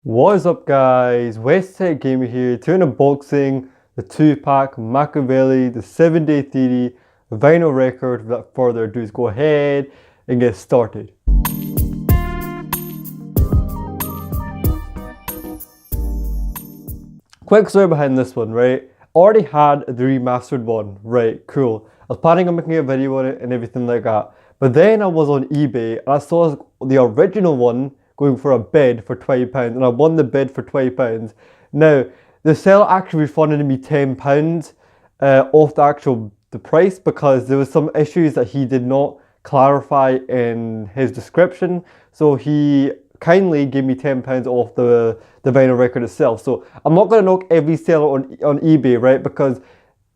What is up, guys? Westside Gamer here, doing unboxing the Tupac Makaveli, the 7-day theory vinyl record. Without further ado, let's go ahead and get started. Quick story behind this one, right? Already had the remastered one, right? Cool. I was planning on making a video on it and everything like that. But then I was on eBay and I saw the original one going for a bid for £20 and I won the bid for £20. Now, the seller actually refunded me £10 off the price because there was some issues that he did not clarify in his description. So he kindly gave me £10 off the vinyl record itself. So I'm not going to knock every seller on eBay, right? Because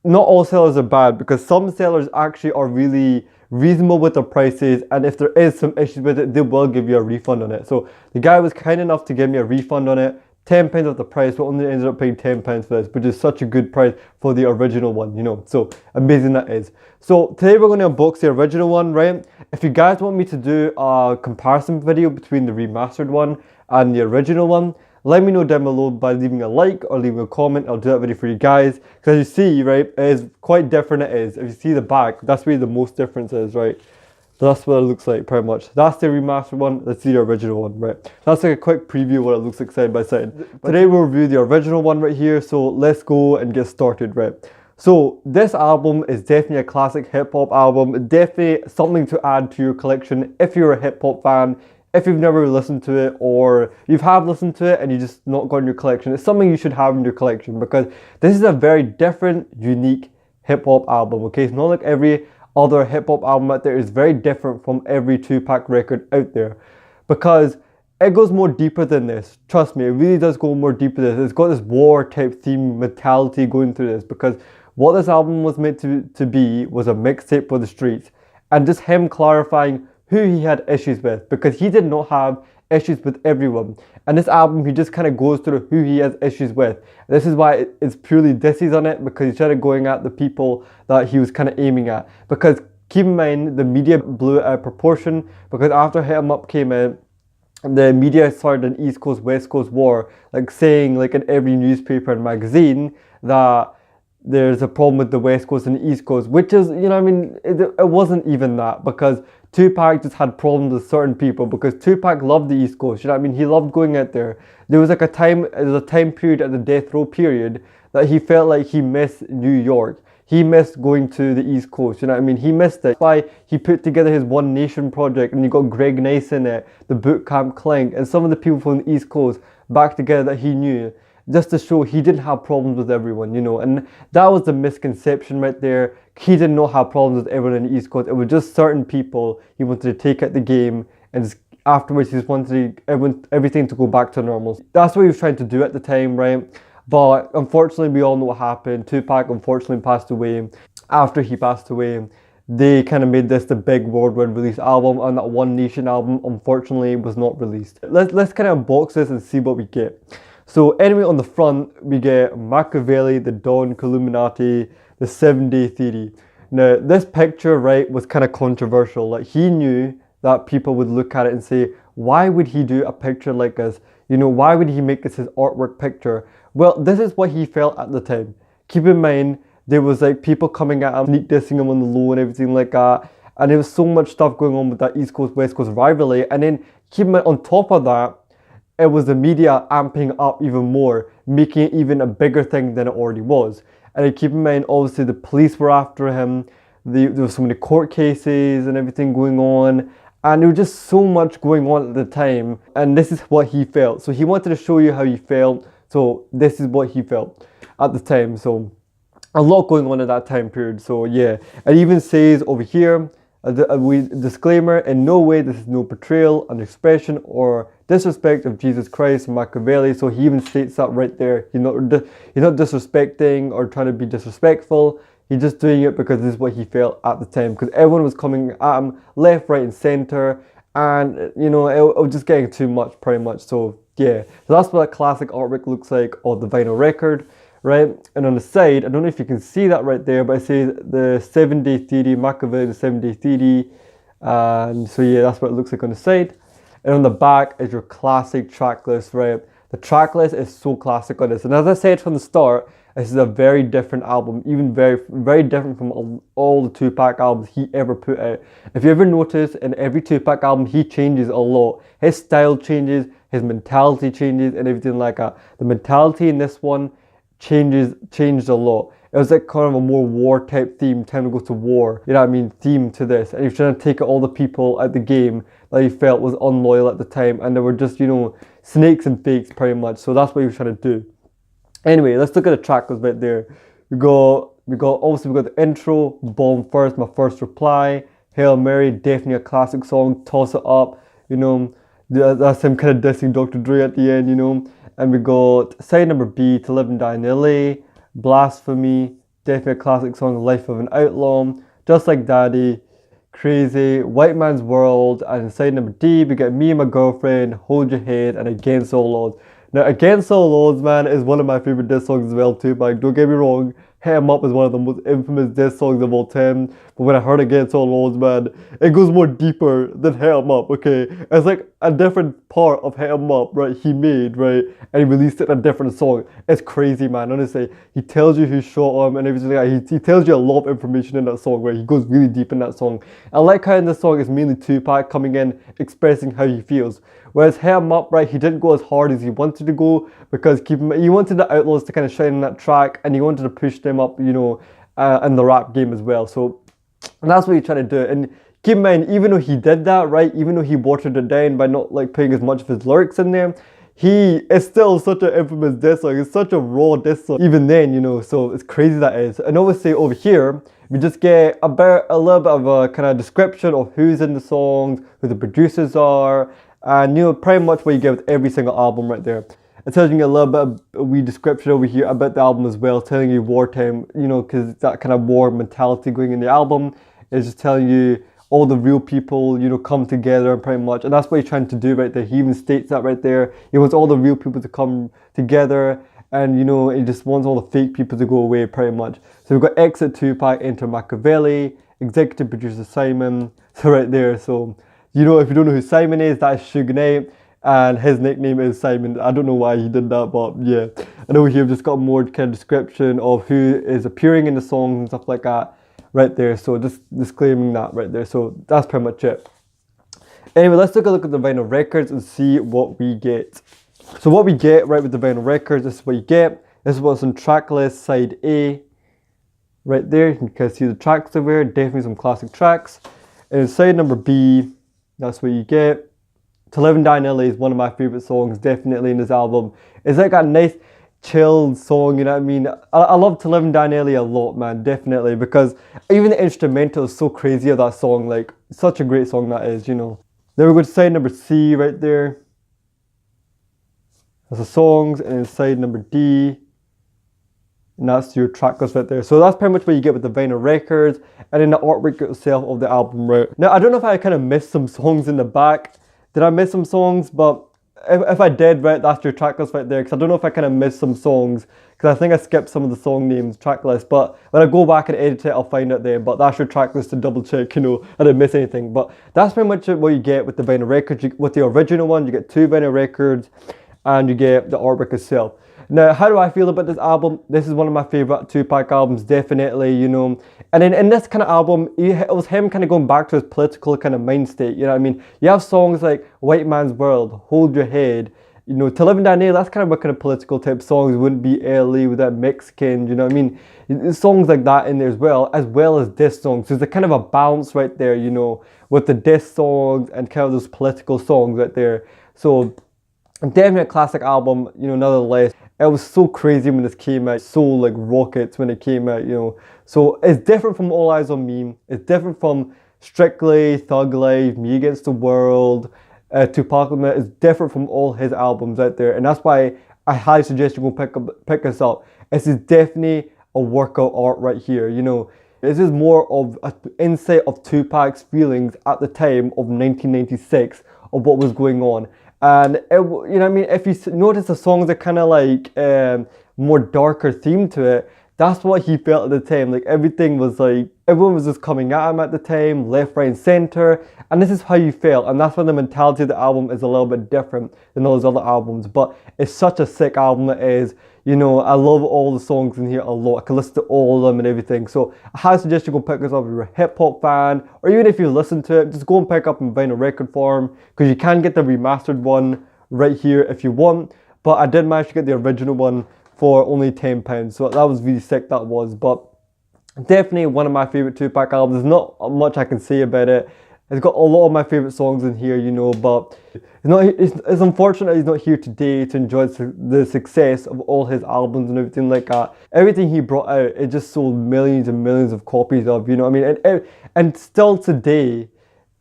not all sellers are bad, because some sellers actually are really reasonable with their prices, and if there is some issues with it, they will give you a refund on it. So the guy was kind enough to give me a refund on it, £10 off the price, but only ended up paying £10 for this, which is such a good price for the original one, you know, so amazing that is. So today we're going to unbox the original one, right? If you guys want me to do a comparison video between the remastered one and the original one, let me know down below by leaving a like or leaving a comment. I'll do that video for you guys. Because as you see, right, it is quite different. It is. If you see the back, that's where the most difference is, right? So that's what it looks like pretty much. That's the remastered one. Let's see the original one, right? That's like a quick preview of what it looks like side by side. Today we'll review the original one right here. So let's go and get started, right? So this album is definitely a classic hip hop album. Definitely something to add to your collection if you're a hip hop fan. If you've never listened to it, or you have listened to it and you just not got in your collection, it's something you should have in your collection because this is a very different, unique hip hop album. Okay, it's not like every other hip hop album out there. It's very different from every Tupac record out there because it goes more deeper than this. Trust me, it really does go more deeper than this. It's got this war type theme mentality going through this because what this album was meant to be was a mixtape for the streets, and just him clarifying who he had issues with, because he did not have issues with everyone. And this album, he just kind of goes through who he has issues with. This is why it's purely disses on it, because he started going at the people that he was kind of aiming at. Because keep in mind, the media blew it out of proportion, because after Hit 'Em Up came out, the media started an East Coast, West Coast war, like saying like in every newspaper and magazine that there's a problem with the West Coast and the East Coast, which is, you know, I mean, it wasn't even that, because Tupac just had problems with certain people, because Tupac loved the East Coast, you know what I mean? He loved going out there. There was like a time period at the death row period that he felt like he missed New York. He missed going to the East Coast, you know what I mean? He missed it. That's why he put together his One Nation project, and you got Greg Nice in it, the Boot Camp Clank, and some of the people from the East Coast back together that he knew, just to show he didn't have problems with everyone, you know, and that was the misconception right there. He did not have problems with everyone in the East Coast. It was just certain people he wanted to take out the game, and just afterwards he just wanted everything to go back to normal. That's what he was trying to do at the time, right? But unfortunately, we all know what happened. Tupac unfortunately passed away. After he passed away, they kind of made this the big worldwide release album, and that One Nation album unfortunately was not released. Let's kind of unbox this and see what we get. So anyway, on the front, we get Makaveli, the Don Illuminati, the 7-day theory. Now, this picture, right, was kind of controversial. Like, he knew that people would look at it and say, why would he do a picture like this? You know, why would he make this his artwork picture? Well, this is what he felt at the time. Keep in mind, there was like people coming at him, sneak dissing him on the low and everything like that. And there was so much stuff going on with that East Coast, West Coast rivalry. And then keep in mind, on top of that, it was the media amping up even more, making it even a bigger thing than it already was. And keep in mind, obviously the police were after him. There were so many court cases and everything going on. And there was just so much going on at the time. And this is what he felt. So he wanted to show you how he felt. So this is what he felt at the time. So a lot going on at that time period. So yeah, it even says over here, disclaimer, in no way this is no portrayal, an expression, or disrespect of Jesus Christ, Makaveli. So he even states that right there. He's not disrespecting or trying to be disrespectful. He's just doing it because this is what he felt at the time, because everyone was coming at him left, right and center, and you know, it was just getting too much pretty much. So yeah, so that's what a classic artwork looks like on the vinyl record, right? And on the side, I don't know if you can see that right there, but it says the 7-day theory, Makaveli, the 7-day theory. And so yeah, that's what it looks like on the side. And on the back is your classic track list, right? The track list is so classic on this. And as I said from the start, this is a very different album, even very different from all the Tupac albums he ever put out. If you ever notice, in every Tupac album, he changes a lot. His style changes, his mentality changes, and everything like that. The mentality in this one changed a lot. It was like kind of a more war type theme, time to go to war, you know what I mean, theme to this. And he was trying to take out all the people at the game that he felt was unloyal at the time, and they were just, you know, snakes and fakes pretty much. So that's what he was trying to do. Anyway, let's look at the track list right there. Obviously we got the intro, Bomb First, My First Reply, Hail Mary, definitely a classic song, Toss It Up, you know, that's him kind of dissing Dr. Dre at the end, you know. And we got side number B, To Live and Die in LA, Blasphemy, definitely a classic song, Life of an Outlaw, Just Like Daddy, Crazy, White Man's World, and side number D, we get Me and My Girlfriend, Hold Your Head, and Against All Odds. Now, Against All Odds, man, is one of my favorite diss songs as well too, but don't get me wrong, Hit 'Em Up is one of the most infamous diss songs of all time. But when I heard Against All Odds, man, it goes more deeper than Hit 'Em Up, okay? It's like a different part of Hit 'Em Up, right, he made, right? And he released it in a different song. It's crazy, man, honestly. He tells you who shot him and everything like that. He tells you a lot of information in that song, right? He goes really deep in that song. I like how in this song it's mainly Tupac coming in, expressing how he feels. Whereas Hit 'Em Up, right, he didn't go as hard as he wanted to go because he wanted the Outlaws to kind of shine in that track, and he wanted to push them up, you know, in the rap game as well. So that's what he's trying to do. And keep in mind, even though he did that, right, even though he watered it down by not like putting as much of his lyrics in there, he is still such an infamous diss song. It's such a raw diss song even then, you know, so it's crazy that is. And obviously over here, we just get about a little bit of a kind of description of who's in the songs, who the producers are, and you know, pretty much what you get with every single album right there. It tells you a little bit of a wee description over here about the album as well, telling you wartime, you know, because that kind of war mentality going in the album is just telling you all the real people, you know, come together pretty much. And that's what he's trying to do right there. He even states that right there. He wants all the real people to come together, and you know, he just wants all the fake people to go away pretty much. So we've got Exit Tupac, Enter Makaveli, Executive Producer Simon. So right there, so you know, if you don't know who Simon is, that's Suge Knight, and his nickname is Simon. I don't know why he did that, but yeah. And over here, we've just got more kind of description of who is appearing in the songs and stuff like that right there. So just disclaiming that right there. So that's pretty much it. Anyway, let's take a look at the vinyl records and see what we get. So what we get right with the vinyl records, this is what you get. This is what's on Tracklist side A. Right there, you can see the tracks over there, definitely some classic tracks. And side number B, that's what you get. To Live and Die in LA is one of my favorite songs, definitely in this album. It's like a nice, chilled song, you know what I mean? I love To Live and Die in LA a lot, man, definitely, because even the instrumental is so crazy of that song, like, such a great song that is, you know. Then we go to side number C right there. That's the songs, and then side number D. And that's your track list right there. So that's pretty much what you get with the vinyl records, and then the artwork itself of the album, right? Now, I don't know if I kind of missed some songs in the back. Did I miss some songs? But if I did, right, that's your track list right there. Because I don't know if I kind of missed some songs, because I think I skipped some of the song names, track list. But when I go back and edit it, I'll find it there. But that's your track list to double check, you know, I didn't miss anything. But that's pretty much what you get with the vinyl records. With the original one, you get 2 vinyl records, and you get the artwork itself. Now, how do I feel about this album? This is one of my favorite Tupac albums, definitely, you know. And then in this kind of album, it was him kind of going back to his political kind of mind state, you know what I mean? You have songs like White Man's World, Hold Your Head, you know, To Live and Die in LA, that's kind of what kind of political type songs. Wouldn't be LA with that Mexican, you know what I mean? There's songs like that in there as well as diss songs. So there's a kind of a balance right there, you know, with the diss songs and kind of those political songs right there. So definitely a classic album, you know, nonetheless. It was so crazy when this came out, so like rockets when it came out, you know. So it's different from All Eyes on Me. It's different from Strictly, Thug Life, Me Against the World, Tupac. It's different from all his albums out there, and that's why I highly suggest you go pick this up. This is definitely a workout art right here, you know. This is more of an insight of Tupac's feelings at the time of 1996 of what was going on. And it, you know what I mean, if you notice the songs are kind of like more darker theme to it, that's what he felt at the time. Like everything was like, everyone was just coming at him at the time, left, right, and center. And this is how you felt. And that's when the mentality of the album is a little bit different than those other albums. But it's such a sick album it is. You know, I love all the songs in here a lot. I can listen to all of them and everything. So I highly suggest you go pick this up if you're a hip hop fan, or even if you listen to it, just go and pick up in vinyl record form, because you can get the remastered one right here if you want. But I did manage to get the original one for only £10. So that was really sick, that was. But definitely one of my favorite Tupac albums. There's not much I can say about it. It's got a lot of my favorite songs in here, you know, but it's unfortunate he's not here today to enjoy the success of all his albums and everything like that. Everything he brought out, it just sold millions and millions of copies of, you know what I mean? And still today,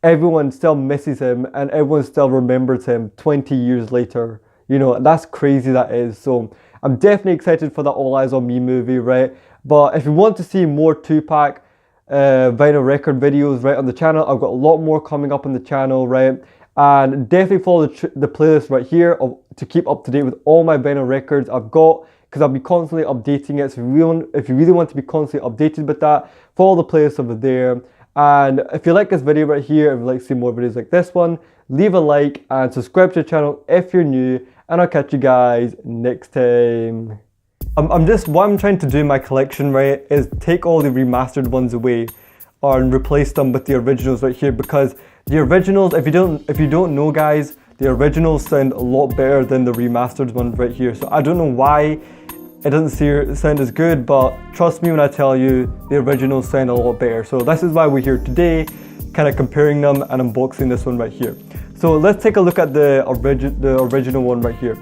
everyone still misses him and everyone still remembers him 20 years later. You know, that's crazy, that is. So I'm definitely excited for that All Eyes on Me movie, right? But if you want to see more Tupac vinyl record videos, right, on the channel, I've got a lot more coming up on the channel, right? And definitely follow the playlist right here to keep up to date with all my vinyl records I've got, because I'll be constantly updating it. So if you really want to be constantly updated with that, follow the playlist over there. And if you like this video right here, and would like to see more videos like this one, leave a like and subscribe to the channel if you're new, and I'll catch you guys next time. What I'm trying to do in my collection, right, is take all the remastered ones away and replace them with the originals right here, because the originals, if you don't know, guys, the originals sound a lot better than the remastered ones right here. So I don't know why it doesn't sound as good, but trust me when I tell you, the originals sound a lot better. So this is why we're here today, kind of comparing them and unboxing this one right here. So let's take a look at the original one right here.